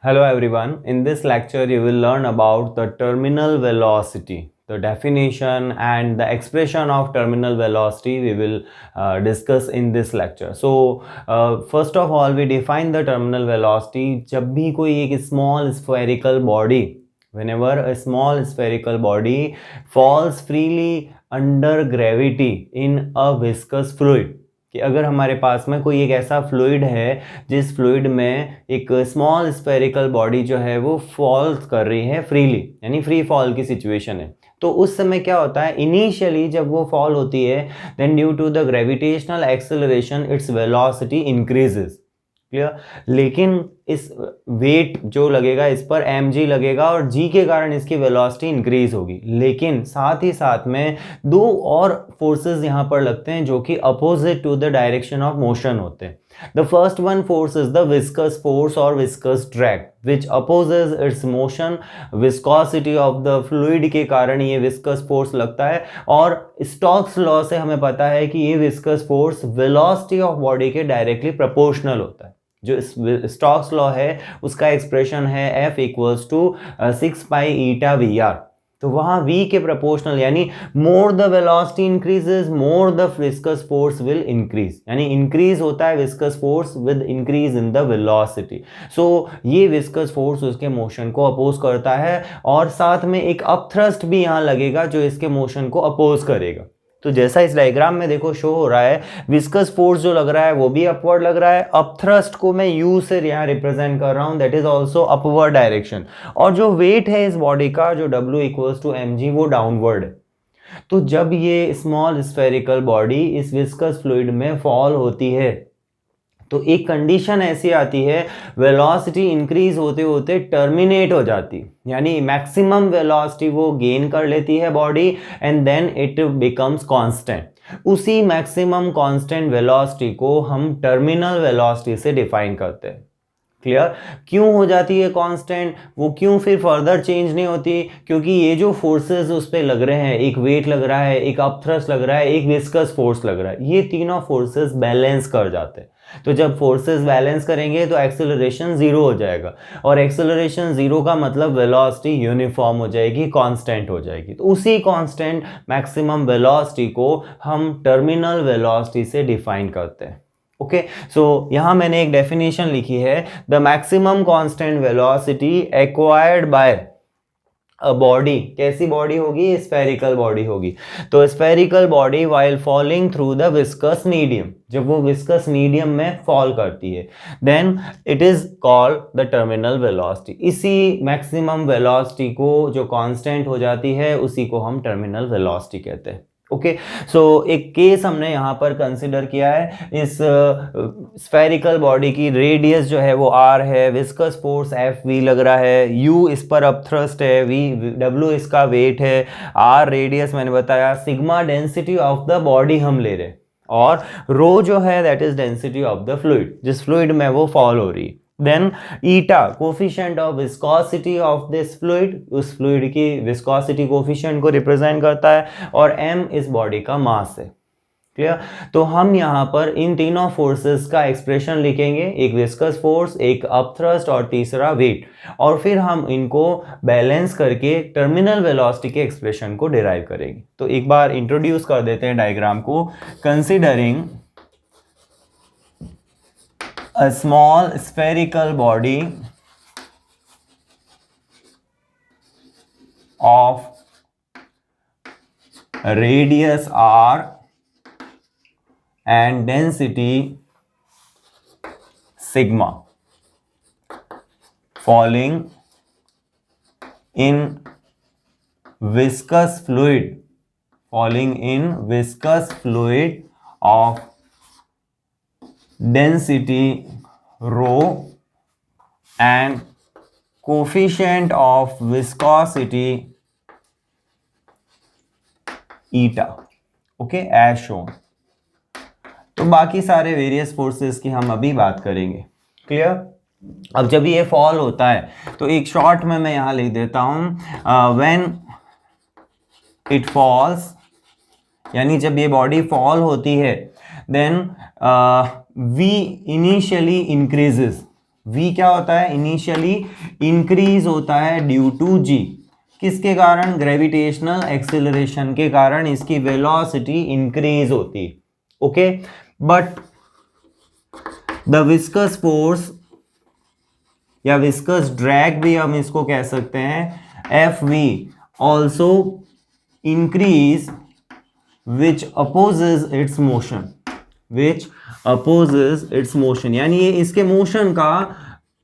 Hello everyone. In this lecture you will learn about the terminal velocity. The definition and the expression of terminal velocity we will discuss in this lecture. So first of all we define the terminal velocity. जब भी कोई एक small spherical body, whenever a small spherical body falls freely under gravity in a viscous fluid, कि अगर हमारे पास में कोई एक ऐसा फ्लूइड है जिस फ्लूइड में एक स्मॉल स्फेरिकल बॉडी जो है वो फॉल कर रही है फ्रीली, यानी फ्री फॉल की सिचुएशन है, तो उस समय क्या होता है, इनिशियली जब वो फॉल होती है then due to the gravitational acceleration its velocity increases. Clear. लेकिन इस वेट जो लगेगा इस पर mg लगेगा और g के कारण इसकी वेलोसिटी इंक्रीज होगी, लेकिन साथ ही साथ में दो और फोर्सेस यहाँ पर लगते हैं जो कि opposite to the direction of motion होते हैं। The first one force is the viscous force और viscous drag which opposes its motion. Viscosity of the fluid के कारण ये विस्कस फोर्स लगता है, और स्टोक्स लॉ से हमें पता है कि ये viscous force velocity of body के डायरेक्टली प्रोपोर्शनल होता है। जो स्टोक्स लॉ है उसका एक्सप्रेशन है F equals to 6 pi eta VR। तो वहाँ V के प्रोपोर्शनल, यानी more the velocity increases more the viscous force will increase, यानी इंक्रीज होता है viscous force with increase in the velocity. So ये विस्कस फोर्स उसके मोशन को अपोज करता है, और साथ में एक अपथ्रस्ट भी यहाँ लगेगा जो इसके मोशन को अपोज करेगा। तो जैसा इस डायग्राम में देखो शो हो रहा है, विस्कस फोर्स जो लग रहा है वो भी अपवर्ड लग रहा है, अपथ्रस्ट को मैं U से यहाँ रिप्रेजेंट कर रहा हूँ, that is also upward direction, और जो वेट है इस बॉडी का जो W इक्वल्स टू mg वो डाउनवर्ड है। तो जब ये स्मॉल स्फेरिकल बॉडी इस विस्कस फ्लूइड में फॉल होती है तो एक कंडीशन ऐसी आती है, वेलोसिटी इंक्रीज होते होते टर्मिनेट हो जाती, यानी मैक्सिमम वेलोसिटी वो गेन कर लेती है body and then it becomes constant. उसी मैक्सिमम कांस्टेंट वेलोसिटी को हम टर्मिनल वेलोसिटी से डिफाइन करते हैं। क्लियर। क्यों हो जाती है कांस्टेंट, वो क्यों फिर फर्दर चेंज नहीं होती, क्योंकि ये जो फोर्सेस उस पर लग रहे हैं, एक वेट लग रहा है, एक अपथ्रस्ट लग रहा है, एक विस्कस फोर्स लग रहा है, ये तीनों फोर्सेस बैलेंस कर जाते हैं। तो जब फोर्सेस बैलेंस करेंगे तो एक्सेलरेशन जीरो हो जाएगा, और एक्सेलरेशन जीरो का मतलब वेलोसिटी यूनिफॉर्म हो जाएगी, कांस्टेंट हो जाएगी। तो उसी कांस्टेंट मैक्सिमम वेलोसिटी को हम टर्मिनल वेलोसिटी से डिफाइन करते हैं। ओके, सो यहां मैंने एक डेफिनेशन लिखी है, the maximum constant velocity acquired by a body. कैसी बॉडी होगी, स्फेरिकल बॉडी होगी। तो spherical body while falling through the viscous medium, जब वो विस्कस मीडियम में फॉल करती है then it is called the terminal velocity. इसी मैक्सिमम वेलोसिटी को जो कांस्टेंट हो जाती है उसी को हम टर्मिनल वेलोसिटी कहते हैं। ओके, सो एक केस हमने यहाँ पर कंसिडर किया है, इस स्फेरिकल बॉडी की रेडियस जो है वो R है, विस्कस फोर्स FV लग रहा है, U इस पर अपथ्रस्ट है, W इसका वेट है, R रेडियस मैंने बताया, sigma density of the body हम ले रहे हैं, और रो जो है that is density of the fluid, जिस फ्लूइड में वो फॉल हो रही है। Then eta coefficient of viscosity of this fluid, उस फ्लूइड की विस्कोसिटी कोफिशिएंट को रिप्रेजेंट करता है, और m इस बॉडी का मास है। क्लियर। तो हम यहाँ पर इन तीनों फोर्सेस का एक्सप्रेशन लिखेंगे, एक विस्कस फोर्स, एक अपथ्रस्ट और तीसरा वेट, और फिर हम इनको बैलेंस करके टर्मिनल वेलोसिटी के एक्सप्रेशन को डिराइव करेंगे। तो एक बार इंट्रोड्यूस कर देते हैं डायग्राम को। Considering a small spherical body of radius R and density sigma falling in viscous fluid of density rho and coefficient of viscosity eta, okay, as shown। तो बाकी सारे वेरियस फोर्सेस की हम अभी बात करेंगे। क्लियर। अब जब ये फॉल होता है तो एक शॉर्ट में मैं यहां लिख देता हूं, व्हेन इट फॉल्स, यानी जब ये बॉडी फॉल होती है then V initially increases, v क्या होता है, इनिशियली इंक्रीज होता है ड्यू टू g, किसके कारण, ग्रेविटेशनल एक्सेलरेशन के कारण इसकी वेलोसिटी इंक्रीज होती है, okay. But the viscous force या विस्कस ड्रैग भी हम इसको कह सकते हैं, F V also increase which opposes its motion, which opposes its motion, यानी ये इसके मोशन का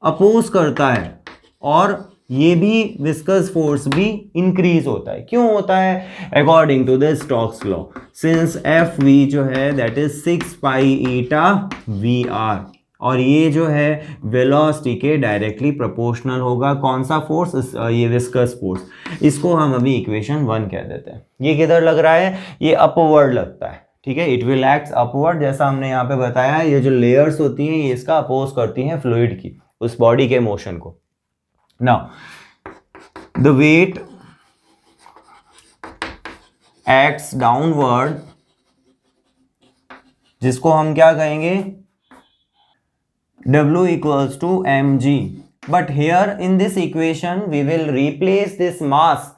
अपोज करता है, और ये भी विस्कस फोर्स भी इंक्रीज होता है। क्यों होता है, according to the Stokes law, since F V जो है that is 6 pi eta V R, और ये जो है वेलोसिटी के डायरेक्टली प्रोपोर्शनल होगा। कौन सा फोर्स, ये विस्कस फोर्स, इसको हम अभी इक्वेशन 1 कह देते हैं। ये किधर लग रहा है, ये अपवर्ड लगता है, ठीक है, इट विल एक्ट अपवर्ड, जैसा हमने यहाँ पे बताया। ये जो लेयर्स होती हैं ये इसका अपोज करती हैं फ्लूइड की, उस बॉडी के मोशन को। Now the weight acts downward, जिसको हम क्या कहेंगे, W equals to mg, but here in this equation we will replace this mass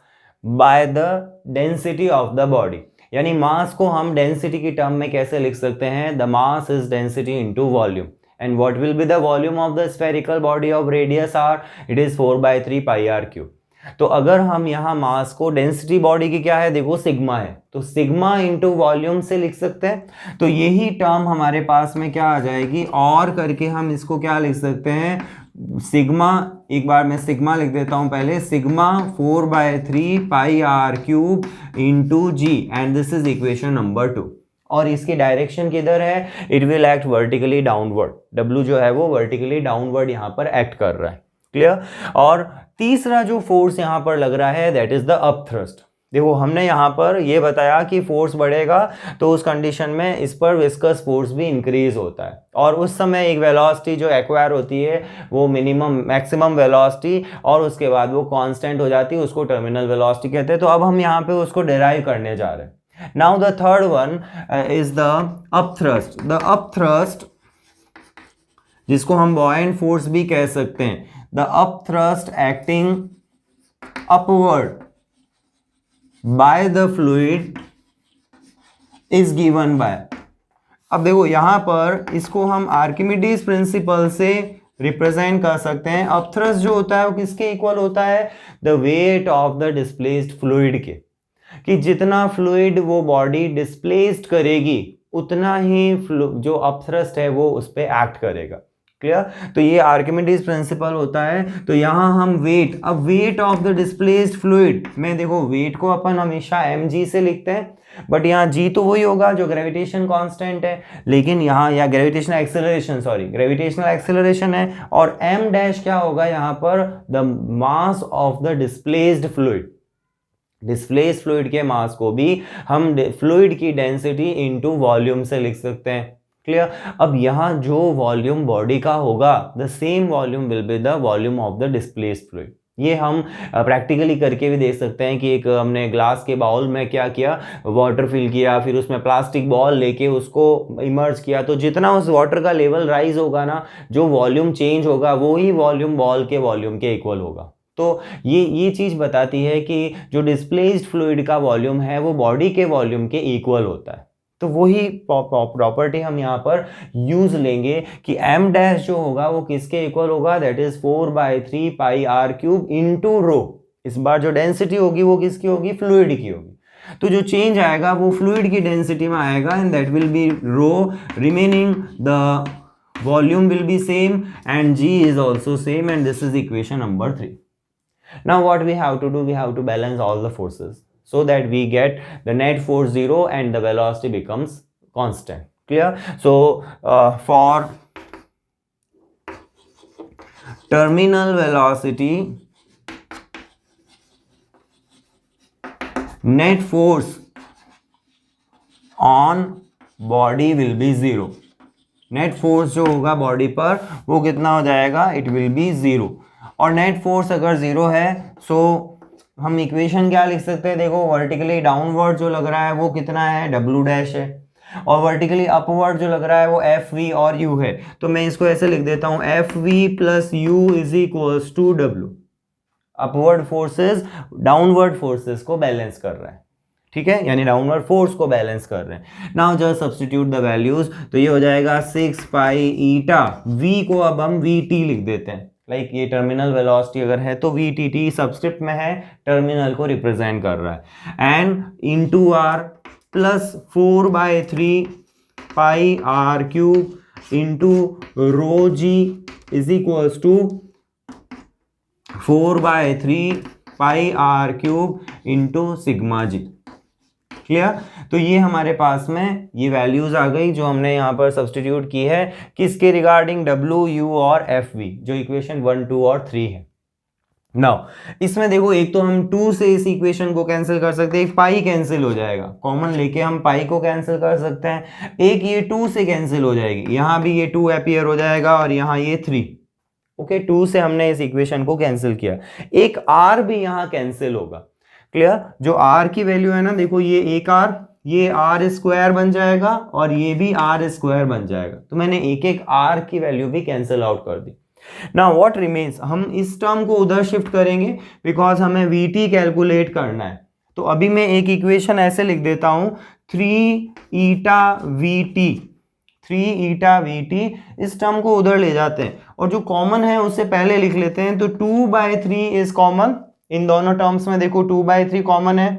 by the density of the body, यानी मास को हम डेंसिटी की टर्म में कैसे लिख सकते हैं, the mass is density into volume, and what will be the volume of the spherical body of radius R, it is 4/3 pi R cube. तो अगर हम यहाँ मास को, डेंसिटी बॉडी की क्या है, देखो सिग्मा है, तो सिग्मा इंटू वॉल्यूम से लिख सकते हैं। तो यही टर्म हमारे पास में क्या आ जाएगी, और करके हम इसको क्या लिख सकते हैं, सिग्मा, एक बार मैं सिग्मा लिख देता हूं पहले, sigma 4/3 pi R cube into G, and this is equation number 2। और इसकी डायरेक्शन किधर है, it will act vertically downward, W जो है वो वर्टिकली डाउनवर्ड यहाँ पर एक्ट कर रहा है, क्लियर। और तीसरा जो फोर्स यहाँ पर लग रहा है that is the up thrust. देखो हमने यहाँ पर ये बताया कि फोर्स बढ़ेगा तो उस कंडीशन में इस पर विस्कस फोर्स भी इंक्रीज होता है, और उस समय एक वेलोसिटी जो एक्वायर होती है वो मिनिमम मैक्सिमम वेलोसिटी, और उसके बाद वो कांस्टेंट हो जाती है, उसको टर्मिनल वेलोसिटी कहते हैं। तो अब हम यहाँ पे उसको डिराइव करने जा रहे हैं। Now the third one is the up thrust. The up thrust, जिसको हम बॉयंट फोर्स भी कह सकते हैं, the up thrust acting upward by the fluid is given by, अब देखो यहां पर इसको हम आर्किमिडीज प्रिंसिपल से रिप्रेजेंट कर सकते हैं। अप थ्रस्ट जो होता है वो किसके इक्वल होता है, the weight of the displaced fluid के, कि जितना फ्लूइड वो बॉडी डिस्प्लेस्ड करेगी उतना ही जो अप थ्रस्ट है वो उस पर एक्ट करेगा, क्लियर। तो ये आर्किमिडीज प्रिंसिपल होता है। तो यहां हम वेट, अब weight of the displaced fluid में देखो वेट को अपन हमेशा mg से लिखते हैं, बट यहाँ g तो वही होगा जो ग्रेविटेशन कांस्टेंट है, लेकिन यहाँ या gravitational acceleration, sorry gravitational acceleration है, और m डैश क्या होगा यहाँ पर, the mass of the displaced fluid. Displaced fluid के मास को भी हम फ्लूइड की डेंसिटी इनटू वॉल्यूम से लिख सकते हैं, क्लियर। अब यहाँ जो वॉल्यूम बॉडी का होगा, the same volume will be the volume of the displaced fluid. ये हम प्रैक्टिकली करके भी देख सकते हैं कि एक हमने ग्लास के बाउल में क्या किया, वाटर फिल किया, फिर उसमें प्लास्टिक बॉल लेके उसको इमर्ज किया, तो जितना उस वाटर का लेवल राइज होगा ना, जो वॉल्यूम चेंज होगा वो ही वॉल्यूम बॉल के वॉल्यूम के इक्वल होगा। तो ये चीज़ बताती है कि जो डिस्प्लेस्ड फ्लूइड का वॉल्यूम है वो बॉडी के वॉल्यूम के इक्वल होता है। तो वही प्रॉपर्टी हम यहाँ पर यूज लेंगे कि m डैश जो होगा वो किसके इक्वल होगा, that is 4/3 pi R cube into rho. इस बार जो डेंसिटी होगी वो किसकी होगी, फ्लूइड की होगी। तो जो चेंज आएगा वो फ्लूइड की डेंसिटी में आएगा, and that will be rho, remaining the volume will be same and g is also same, and this is equation number 3. Now what we have to do, we have to balance all the forces so that we get the net force 0 and the velocity becomes constant, clear. So for terminal velocity, net force on body will be 0. Net force जो होगा body पर वो कितना हो जाएगा, it will be 0। और net force अगर 0 है सो हम इक्वेशन क्या लिख सकते हैं, देखो वर्टिकली डाउनवर्ड जो लग रहा है वो कितना है, W डैश है, और वर्टिकली अपवर्ड जो लग रहा है वो एफ वी और यू है, तो मैं इसको ऐसे लिख देता हूं F V plus U is equals to W. Upward forces downward forces को बैलेंस कर रहा है, ठीक है, यानी डाउनवर्ड फोर्स को बैलेंस कर रहे हैं। Now just substitute the values, तो ये हो जाएगा 6 पाई ईटा, v को अब हम vt लिख देते हैं, लाइक ये टर्मिनल वेलोसिटी अगर है तो vtt सबस्क्रिप्ट में है, टर्मिनल को रिप्रेजेंट कर रहा है, and into r plus 4/3 pi r cube into rho G is equals to 4/3 pi r cube into sigma G. Clear? तो ये हमारे पास में ये वैल्यूज आ गई जो हमने यहाँ पर सब्स्टिट्यूट की है किसके रिगार्डिंग, W, U और FV, जो इक्वेशन 1, 2 और 3 है। नाउ इसमें देखो, एक तो हम 2 से इस इक्वेशन को कैंसिल कर सकते हैं, एक पाई कैंसिल हो जाएगा, कॉमन लेके हम पाई को कैंसिल कर सकते हैं, एक ये 2 से कैंसिल हो जाएगी, यहाँ भी ये 2 अपीयर हो जाएगा और यहाँ ये 3। ओके, 2 से हमने इस इक्वेशन को कैंसिल किया, एक R भी यहाँ कैंसिल होगा। क्लियर? जो R की वैल्यू है ना, देखो ये एक R, ये R स्क्वायर बन जाएगा और ये भी R स्क्वायर बन जाएगा, तो मैंने एक एक R की वैल्यू भी कैंसिल आउट कर दी। नाउ व्हाट रिमेन्स, हम इस टर्म को उधर शिफ्ट करेंगे बिकॉज हमें VT कैलकुलेट करना है। तो अभी मैं एक इक्वेशन ऐसे लिख देता हूं 3 ईटा VT, 3 ईटा VT, इस टर्म को उधर ले जाते हैं और जो कॉमन है उससे पहले लिख लेते हैं, तो 2/3 इज कॉमन इन दोनों टर्म्स में, देखो 2/3 कॉमन है,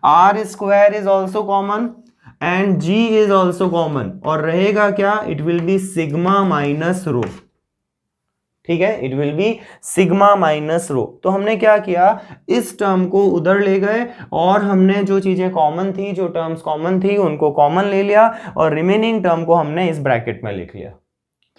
R square is also common and G is also common, और रहेगा क्या, it will be sigma minus रो। ठीक है, it will be sigma minus रो। तो हमने क्या किया, इस टर्म को उधर ले गए और हमने जो चीजें कॉमन थी, जो टर्म्स कॉमन थी उनको कॉमन ले लिया और रिमेनिंग टर्म को हमने इस ब्रैकेट में लिख लिया।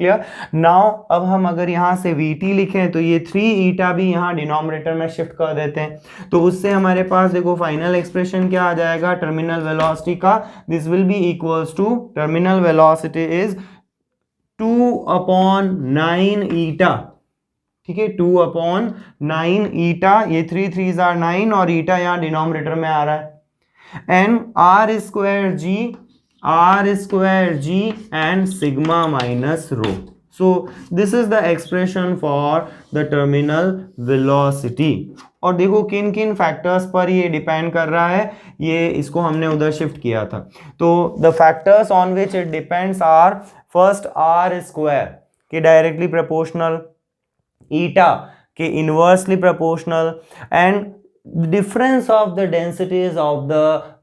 क्लियर? नाउ अब हम अगर यहां से VT लिखें तो ये 3 ईटा भी यहां डिनोमिनेटर में शिफ्ट कर देते हैं, तो उससे हमारे पास देखो फाइनल एक्सप्रेशन क्या आ जाएगा टर्मिनल वेलोसिटी का, this will be equals to, terminal velocity is 2/9 eta. ठीक है, 2/9 ईटा, ये 3 3s are 9 और ईटा यहाँ डिनोमिनेटर में आ रहा है, and R square G and sigma minus rho. So this is the expression for the terminal velocity. और देखो किन किन फैक्टर्स पर ये डिपेंड कर रहा है, ये इसको हमने उधर शिफ्ट किया था। तो the factors on which it depends are first R square के डायरेक्टली प्रोपोर्शनल, ईटा के inversely proportional, and difference of the densities of the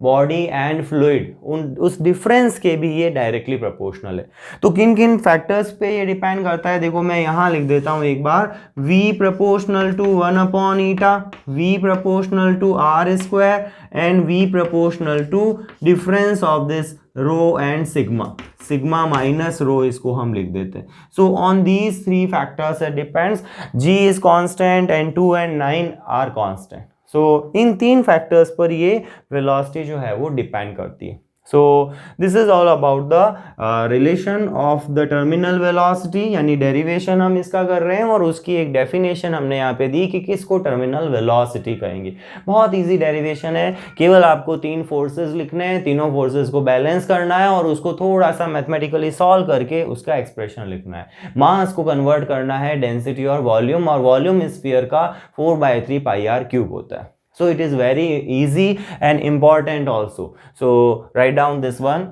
body and fluid, उस डिफरेंस के भी ये डायरेक्टली प्रोपोर्शनल है। तो किन किन फैक्टर्स पे ये डिपेंड करता है, देखो मैं यहां लिख देता हूं एक बार, V proportional to 1 eta, V proportional to R square and V proportional to difference of this rho and sigma, sigma minus rho इसको हम लिख देते हैं। So on these 3 factors it depends, G is constant and 2 and 9 are constant. So in 3 factors पर ये velocity जो है वो डिपेंड करती है। So this is all about the relation of the terminal velocity, यानी डेरिवेशन हम इसका कर रहे हैं और उसकी एक डेफिनेशन हमने यहाँ पे दी कि किसको टर्मिनल वेलोसिटी कहेंगे। बहुत इजी डेरिवेशन है, केवल आपको 3 फोर्सेस लिखने हैं, तीनों फोर्सेस को बैलेंस करना है और उसको थोड़ा सा मैथमेटिकली सॉल्व करके उसका एक्सप्रेशन लिखना है। मास को कन्वर्ट करना है डेंसिटी और वॉल्यूम स्फीयर का 4/3 पाई r क्यूब होता है। So it is very easy and important also. So write down this one.